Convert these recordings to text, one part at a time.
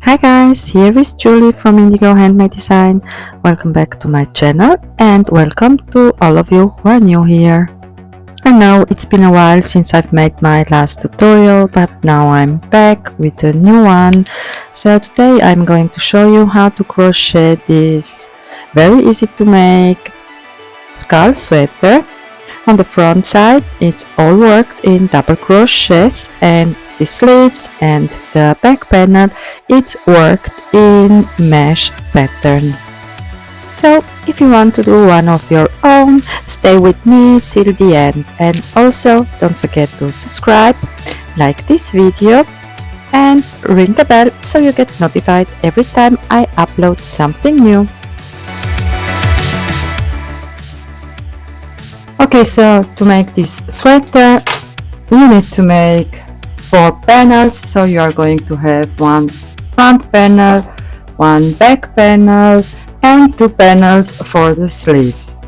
Hi guys, here is Julie from Indigo Handmade Design. Welcome back to my channel and welcome to all of you who are new here. I know it's been a while since I've made my last tutorial, but now I'm back with a new one. So today I'm going to show you how to crochet this very easy to make skull sweater. On the front side it's all worked in double crochets, and the sleeves and the back panel it's worked in mesh pattern. So if you want to do one of your own, stay with me till the end, and also don't forget to subscribe, like this video and ring the bell so you get notified every time I upload something new. Okay, so to make this sweater you need to make 4 panels. So you are going to have one front panel, one back panel and 2 panels for the sleeves.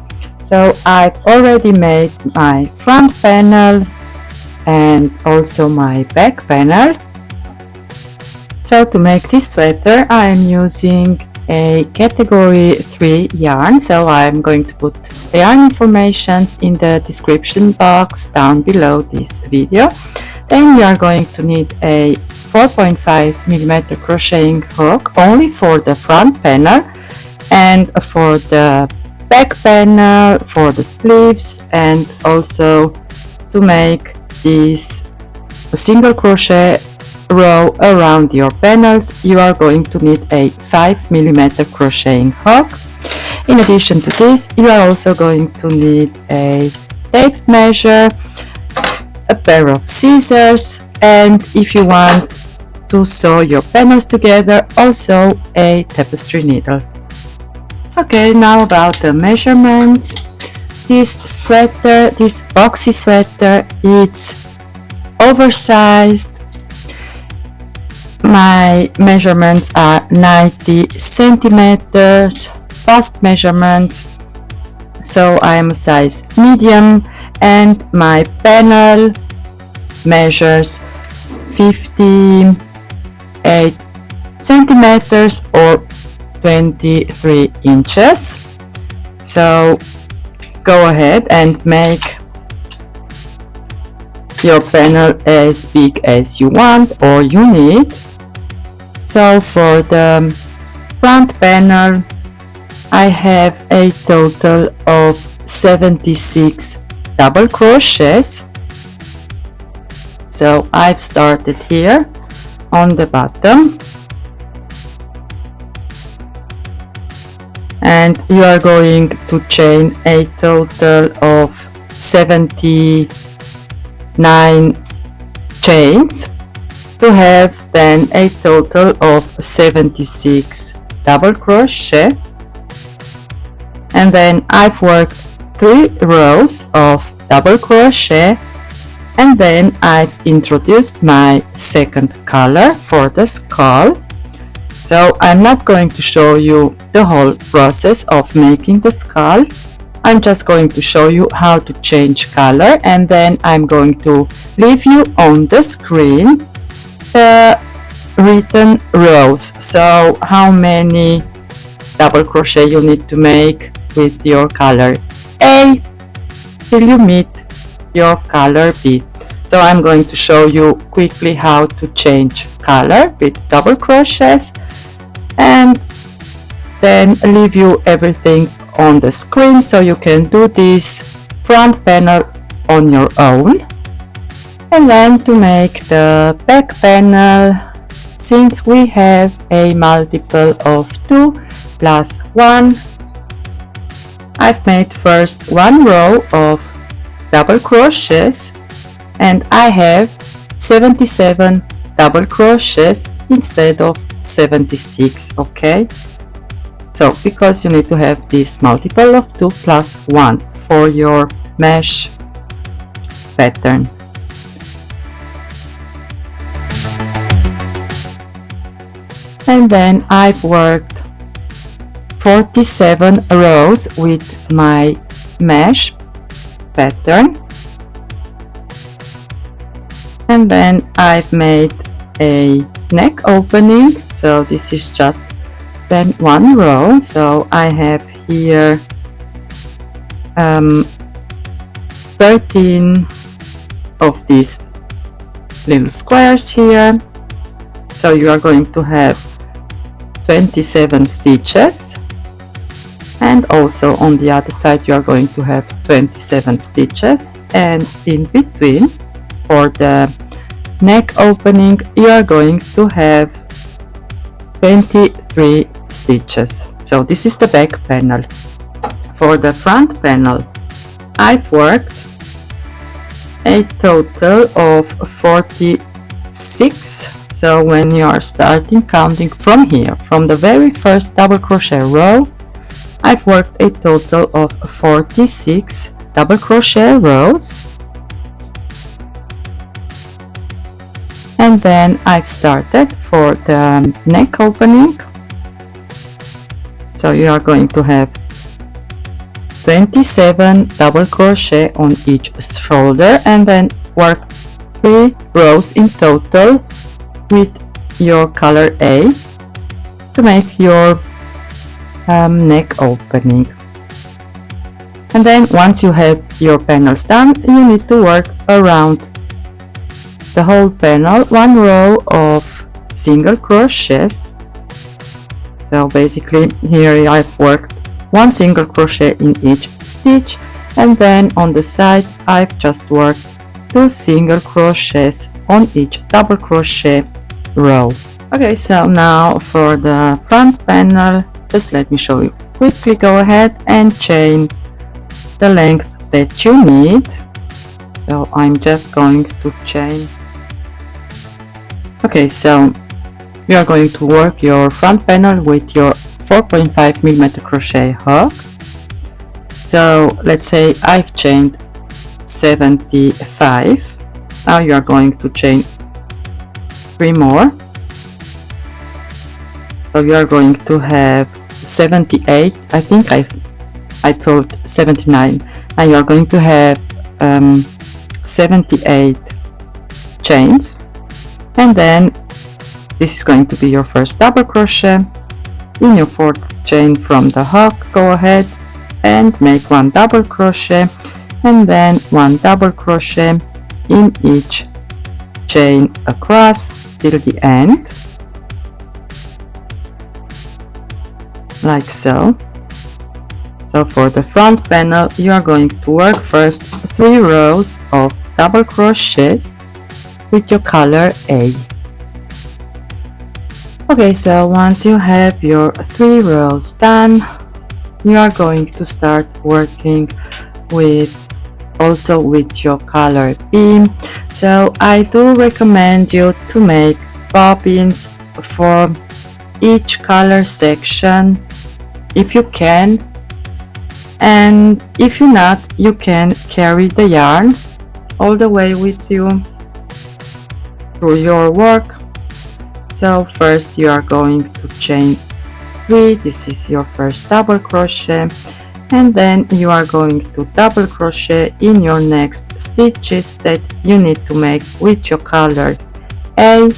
So I've already made my front panel and also my back panel. So to make this sweater I am using a category 3 yarn, so I'm going to put the yarn informations in the description box down below this video. Then you are going to need a 4.5mm crocheting hook only for the front panel, and for the back panel, for the sleeves, and also to make this single crochet row around your panels you are going to need a 5mm crocheting hook. In addition to this you are also going to need a tape measure, a pair of scissors, and if you want to sew your panels together, also a tapestry needle. Okay, now about the measurements. This sweater, this boxy sweater, it's oversized. My measurements are 90 centimeters, bust measurement, so I am a size medium, and my panel measures 58 centimeters or 23 inches. So go ahead and make your panel as big as you want or you need. So for the front panel I have a total of 76 double crochets. So I've started here on the bottom, and you are going to chain a total of 79 chains to have then a total of 76 double crochet. And then I've worked 3 rows of double crochet, and then I've introduced my second color for the skull. So I'm not going to show you the whole process of making the skull. I'm just going to show you how to change color, and then I'm going to leave you on the screen the written rows, so how many double crochet you need to make with your color A till you meet your color B. So I'm going to show you quickly how to change color with double crochets, and then leave you everything on the screen so you can do this front panel on your own. And then to make the back panel, since we have a multiple of 2 plus 1, I've made first 1 row of double crochets, and I have 77 double crochets instead of 76. Okay, so because you need to have this multiple of 2 plus 1 for your mesh pattern. And then I've worked 47 rows with my mesh pattern, and then I've made a neck opening. So this is just then one row. So I have here 13 of these little squares here. So you are going to have 27 stitches, and also on the other side you are going to have 27 stitches, and in between for the neck opening you are going to have 23 stitches. So this is the back panel. For the front panel I've worked a total of 46. So when you are starting counting from here, from the very first double crochet row, I've worked a total of 46 double crochet rows, and then I've started for the neck opening. So you are going to have 27 double crochet on each shoulder, and then work 3 rows in total with your color A to make your neck opening. And then once you have your panels done, you need to work around the whole panel 1 row of single crochets. So basically here I've worked 1 single crochet in each stitch, and then on the side I've just worked 2 single crochets on each double crochet row. Okay, so now for the front panel, just let me show you quickly. Go ahead and chain the length that you need. So I'm just going to chain. Okay, so you are going to work your front panel with your 4.5mm crochet hook. So let's say I've chained 75. Now you are going to chain 3 more. So you are going to have 78. I think I told 79. Now you are going to have 78 chains, and then this is going to be your first double crochet. In your 4th chain from the hook, go ahead and make 1 double crochet, and then 1 double crochet in each chain across till the end, like so. So for the front panel you are going to work first 3 rows of double crochets with your color A. Okay, so once you have your 3 rows done, you are going to start working with your color B. So I do recommend you to make bobbins for each color section if you can, and if you not, you can carry the yarn all the way with you through your work. So first you are going to chain 3. This is your first double crochet, and then you are going to double crochet in your next stitches that you need to make with your color A.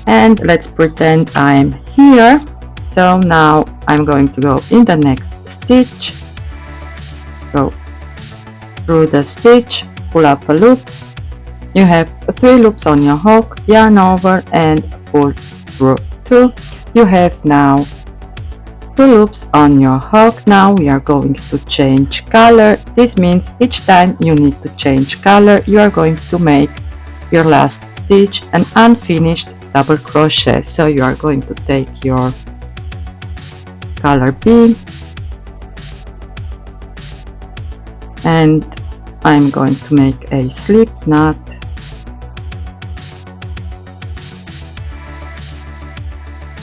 And let's pretend I'm here. So now I'm going to go in the next stitch, go through the stitch, pull up a loop. You have 3 loops on your hook, yarn over and pull through 2. You have now 2 loops on your hook. Now we are going to change color. This means each time you need to change color, you are going to make your last stitch an unfinished double crochet. So you are going to take your color B, and I'm going to make a slip knot,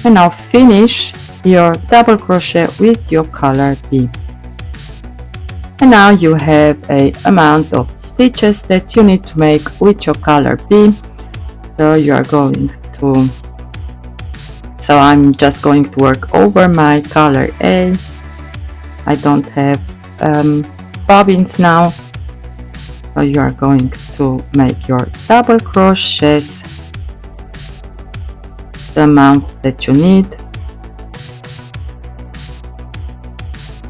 and now finish your double crochet with your color B. And now you have a amount of stitches that you need to make with your color B. So you are going to, so I'm just going to work over my color A. I don't have bobbins now. So you are going to make your double crochets the amount that you need,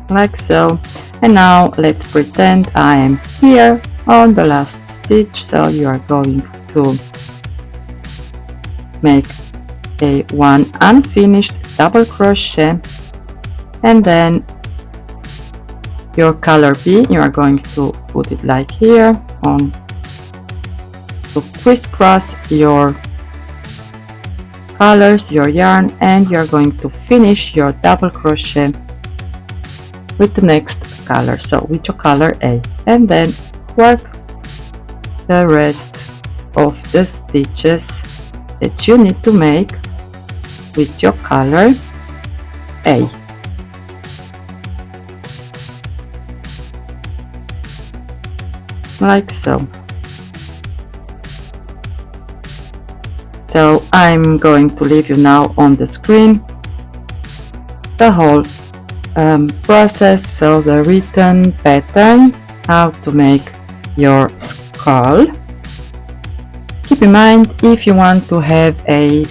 like so. And now let's pretend I am here on the last stitch. So you are going to make a one unfinished double crochet, and then your color B, you are going to put it like here on, to crisscross your colors, your yarn, and you're going to finish your double crochet with the next color, so with your color A, and then work the rest of the stitches that you need to make with your color A. Like so. So I'm going to leave you now on the screen the whole process, so the written pattern, how to make your skull. Keep in mind, if you want to have a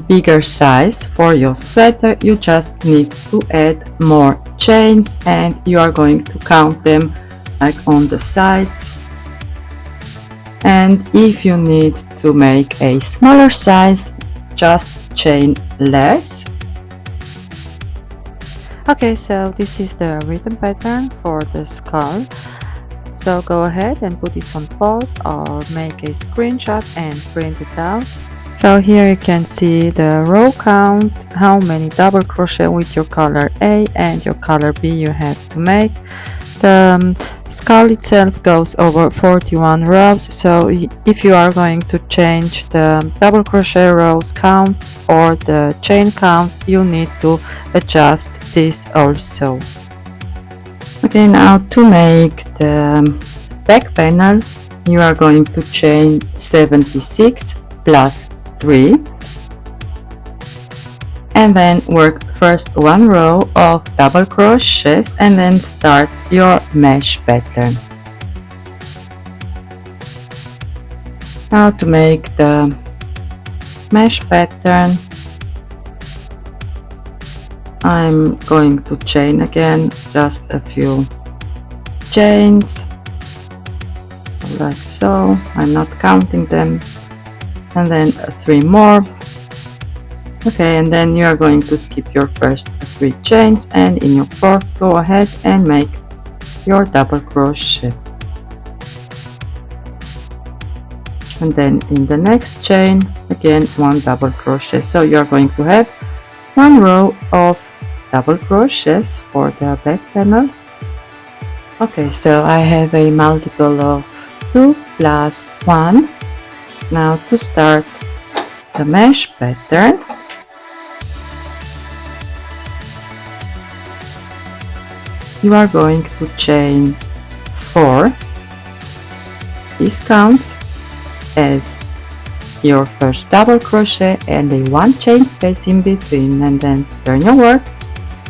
bigger size for your sweater, you just need to add more chains, and you are going to count them like on the sides. And if you need to make a smaller size, just chain less. Okay, so this is the written pattern for the skull. So go ahead and put this on pause or make a screenshot and print it out. So here you can see the row count, how many double crochet with your color A and your color B you have to make. The skull itself goes over 41 rows, so if you are going to change the double crochet rows count or the chain count, you need to adjust this also. Okay, now to make the back panel, you are going to chain 76 plus 3, and then work first one row of double crochets and then start your mesh pattern. Now to make the mesh pattern, I'm going to chain again just a few chains like so. I'm not counting them, and then 3 more. Okay, and then you are going to skip your first 3 chains, and in your fourth go ahead and make your double crochet, and then in the next chain again 1 double crochet. So you are going to have 1 row of double crochets for the back panel. Okay, so I have a multiple of 2 plus 1. Now to start the mesh pattern, you are going to chain 4. This counts as your first double crochet and a 1 chain space in between, and then turn your work,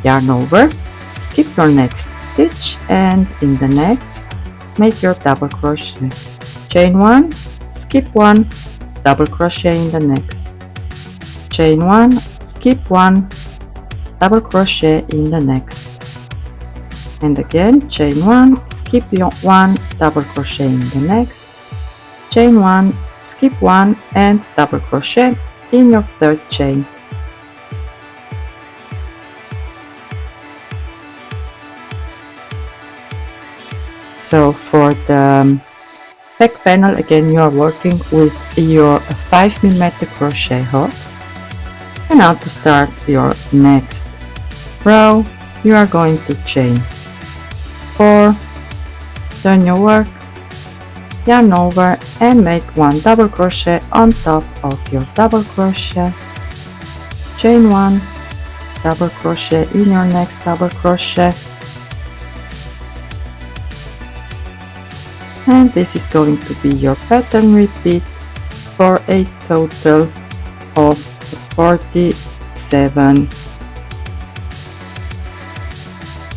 yarn over, skip your next stitch, and in the next make your double crochet, chain 1, skip 1, double crochet in the next, chain 1, skip 1, double crochet in the next, and again chain 1, skip 1, double crochet in the next, chain 1, skip 1, and double crochet in your third chain. So for the back panel, again you are working with your 5mm crochet hook. And now to start your next row, you are going to chain 4, turn your work, yarn over, and make 1 double crochet on top of your double crochet, chain 1, double crochet in your next double crochet, and this is going to be your pattern repeat for a total of 47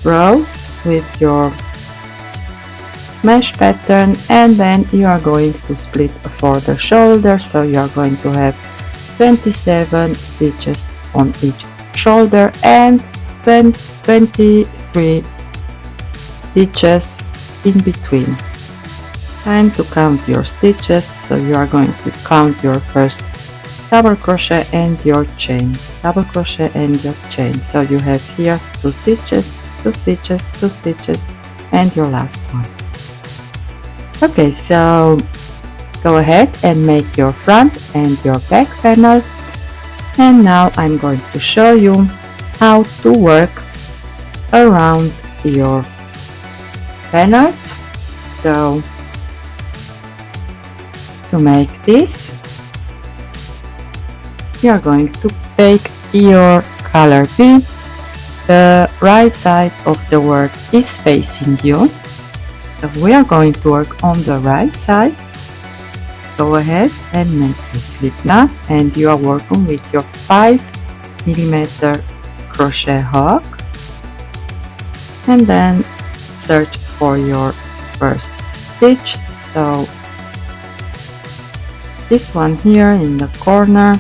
rows with your mesh pattern. And then you are going to split for the shoulder, so you are going to have 27 stitches on each shoulder and 23 stitches in between. Time to count your stitches, so you are going to count your first double crochet and your chain, double crochet and your chain. So you have here 2 stitches, 2 stitches, 2 stitches, and your last one. Okay, so go ahead and make your front and your back panel, and now I'm going to show you how to work around your panels. So to make this, you are going to take your color B. The right side of the work is facing you, so we are going to work on the right side. Go ahead and make a slip knot, and you are working with your 5mm crochet hook, and then search for your first stitch. So this one here in the corner,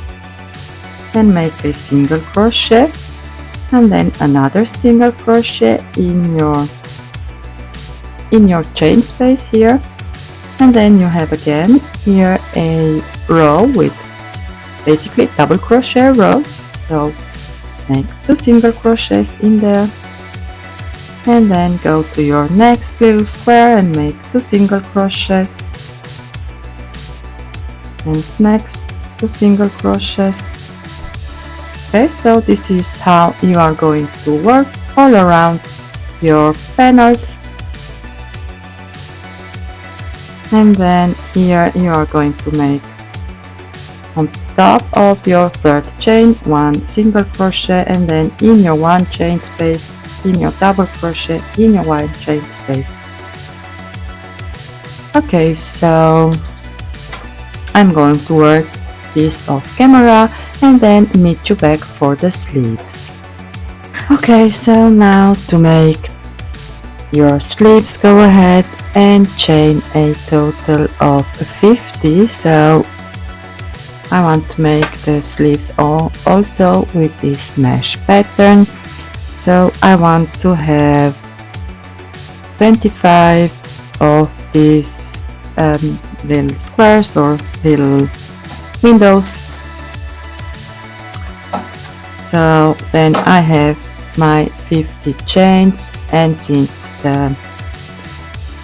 and make a single crochet, and then another single crochet in your chain space here, and then you have again here a row with basically double crochet rows. So make 2 single crochets in there, and then go to your next little square and make 2 single crochets, and next 2 single crochets. Okay, so this is how you are going to work all around your panels. And then here you are going to make on top of your third chain 1 single crochet, and then in your 1 chain space, in your double crochet, in your 1 chain space. Okay, so I'm going to work this off camera and then meet you back for the sleeves. Okay, so now to make your sleeves, go ahead and chain a total of 50. So I want to make the sleeves also with this mesh pattern, so I want to have 25 of these little squares or little windows. So then I have my 50 chains, and since the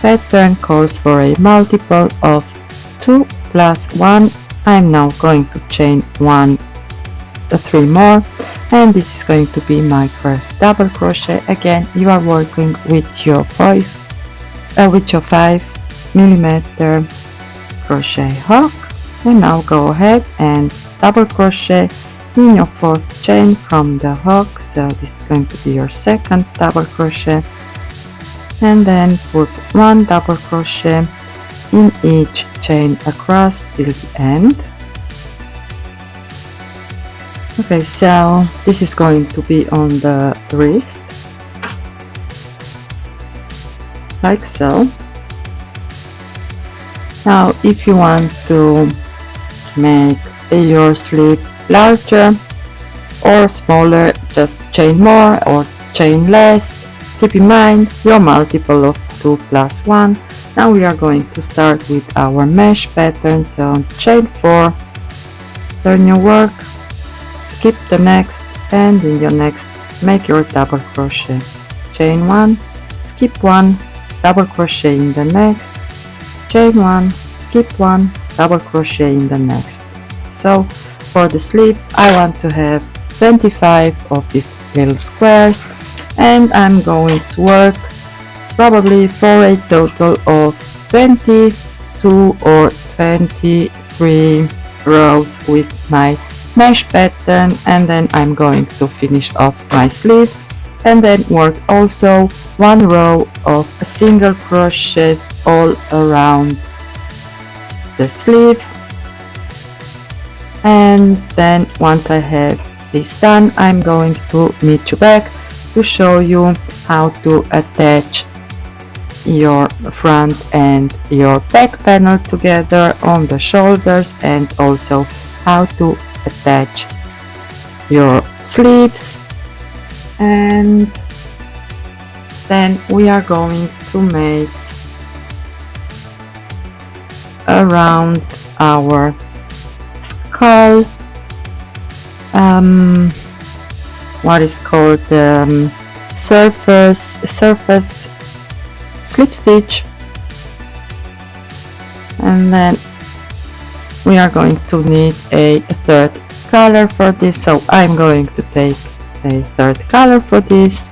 pattern calls for a multiple of 2 plus 1, I'm now going to chain 3 more, and this is going to be my first double crochet. Again, you are working with your 5mm crochet hook, and now go ahead and double crochet in your 4th chain from the hook. So this is going to be your second double crochet, and then put 1 double crochet in each chain across till the end. Okay, so this is going to be on the wrist, like so. Now if you want to make your sleeve larger or smaller, just chain more or chain less. Keep in mind your multiple of 2 plus 1. Now we are going to start with our mesh pattern. So chain 4, turn your work, skip the next, and in your next make your double crochet, chain 1, skip 1, double crochet in the next, chain 1, skip 1, double crochet in the next. So for the sleeves I want to have 25 of these little squares, and I'm going to work probably for a total of 22 or 23 rows with my mesh pattern, and then I'm going to finish off my sleeve and then work also 1 row of single crochets all around the sleeve. And then once I have this done, I'm going to meet you back to show you how to attach your front and your back panel together on the shoulders, and also how to attach your sleeves, and then we are going to make around our skull what is called the surface slip stitch, and then we are going to need a third color for this, so I'm going to take a third color for this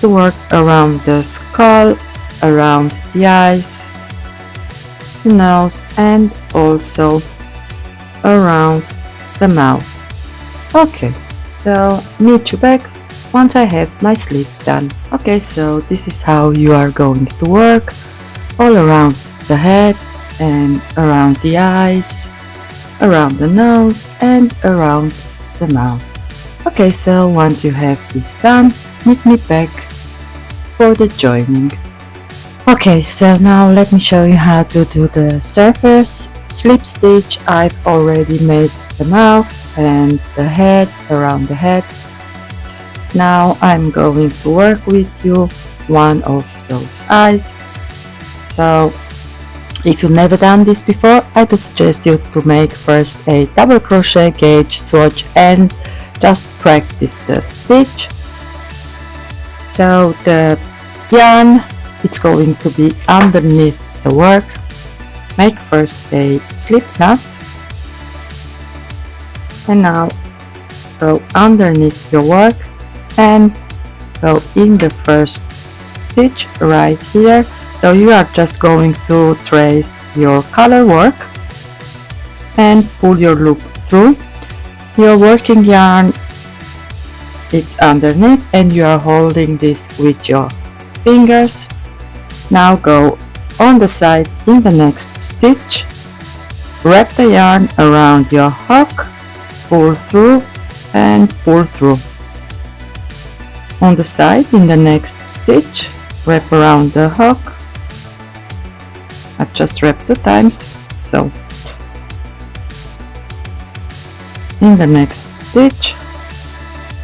to work around the skull, around the eyes, the nose, and also around the mouth. Okay, so meet you back once I have my sleeves done. Okay, so this is how you are going to work all around the head and around the eyes, around the nose, and around the mouth. Okay, so once you have this done, meet me back for the joining. Okay, so now let me show you how to do the surface slip stitch. I've already made the mouth and the head, around the head. Now I'm going to work with you one of those eyes. So if you've never done this before, I would suggest you to make first a double crochet, gauge, swatch, and just practice the stitch. So the yarn, it's going to be underneath the work. Make first a slip knot, and now go underneath your work and go in the first stitch right here. So you are just going to trace your color work and pull your loop through. Your working yarn, it's underneath, and you are holding this with your fingers. Now go on the side in the next stitch, wrap the yarn around your hook, pull through and pull through. On the side in the next stitch, wrap around the hook. I've just wrapped 2 times, so in the next stitch,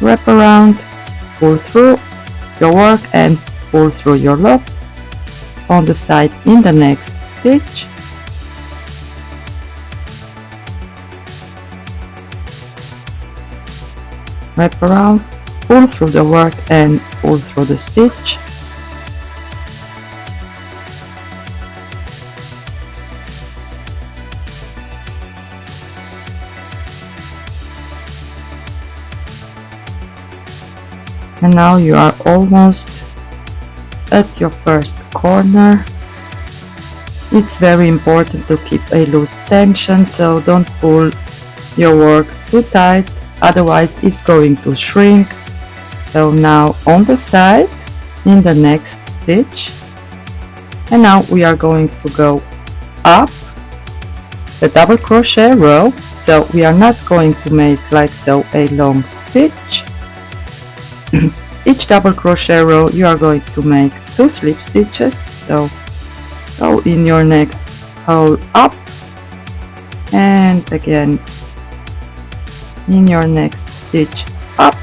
wrap around, pull through your work and pull through your loop. On the side in the next stitch, wrap around, pull through the work and pull through the stitch. And now you are almost at your first corner. It's very important to keep a loose tension, so don't pull your work too tight, otherwise it's going to shrink. So now on the side in the next stitch, and now we are going to go up the double crochet row. So we are not going to make like so a long stitch. Each double crochet row you are going to make 2 slip stitches, so go in your next hole up and again in your next stitch up,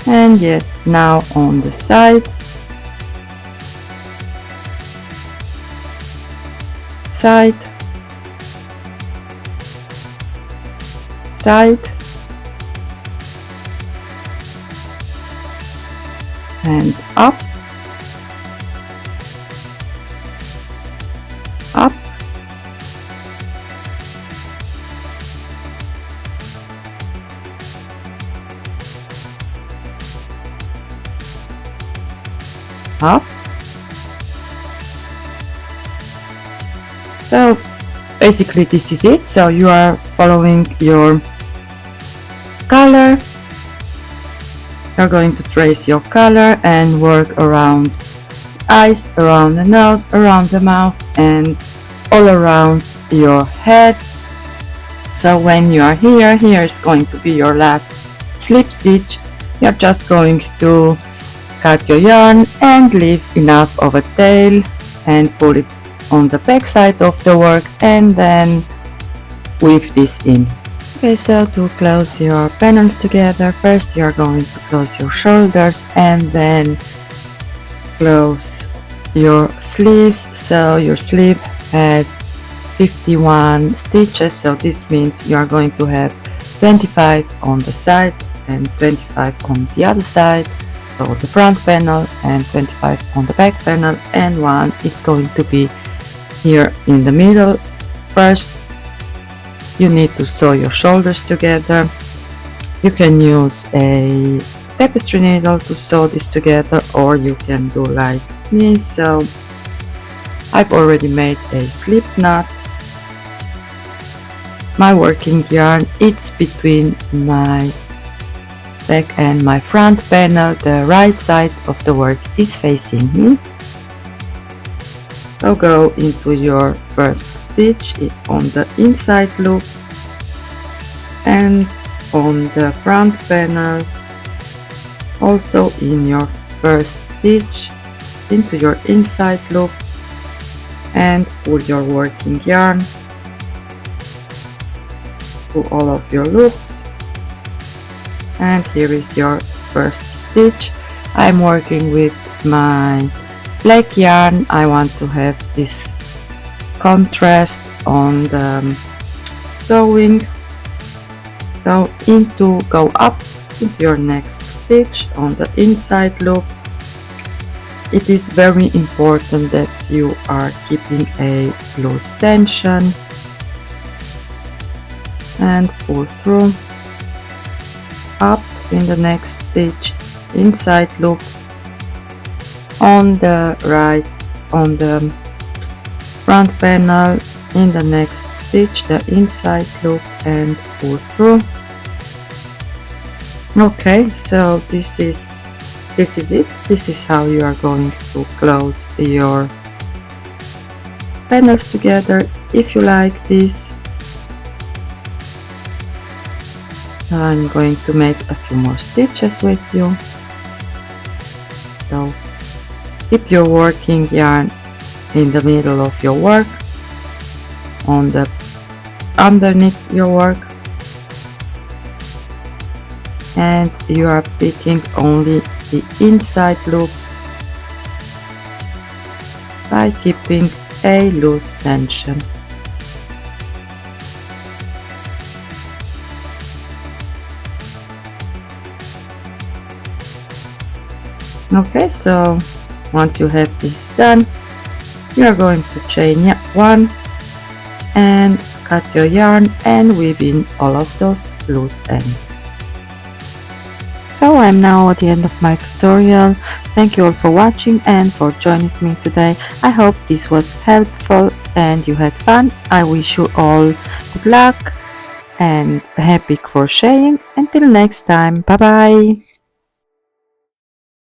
and yet now on the side, side, and up, up, up. So basically this is it. So you are following your color. You're going to trace your color and work around the eyes, around the nose, around the mouth, and all around your head. So when you are here, here is going to be your last slip stitch. You're just going to cut your yarn and leave enough of a tail and pull it on the back side of the work and then weave this in. Okay, so to close your panels together, first you are going to close your shoulders and then close your sleeves. So your sleeve has 51 stitches, so this means you are going to have 25 on the side and 25 on the other side, so the front panel, and 25 on the back panel, and one is going to be here in the middle. First you need to sew your shoulders together. You can use a tapestry needle to sew this together, or you can do like me. So I've already made a slip knot. My working yarn, it's between my back and my front panel. The right side of the work is facing me. So go into your first stitch on the inside loop, and on the front panel also in your first stitch into your inside loop, and pull your working yarn through all of your loops. And here is your first stitch. I'm working with my black yarn. I want to have this contrast on the sewing. So go up into your next stitch on the inside loop. It is very important that you are keeping a loose tension, and pull through, up in the next stitch, inside loop, on the front panel, in the next stitch the inside loop, and pull through. Okay, so this is it. This is how you are going to close your panels together. If you like this, I'm going to make a few more stitches with you. So keep your working yarn in the middle of your work, underneath your work, and you are picking only the inside loops by keeping a loose tension. Okay, so once you have this done, you are going to chain one and cut your yarn and weave in all of those loose ends. So I'm now at the end of my tutorial. Thank you all for watching and for joining me today. I hope this was helpful and you had fun. I wish you all good luck and happy crocheting. Until next time, bye bye.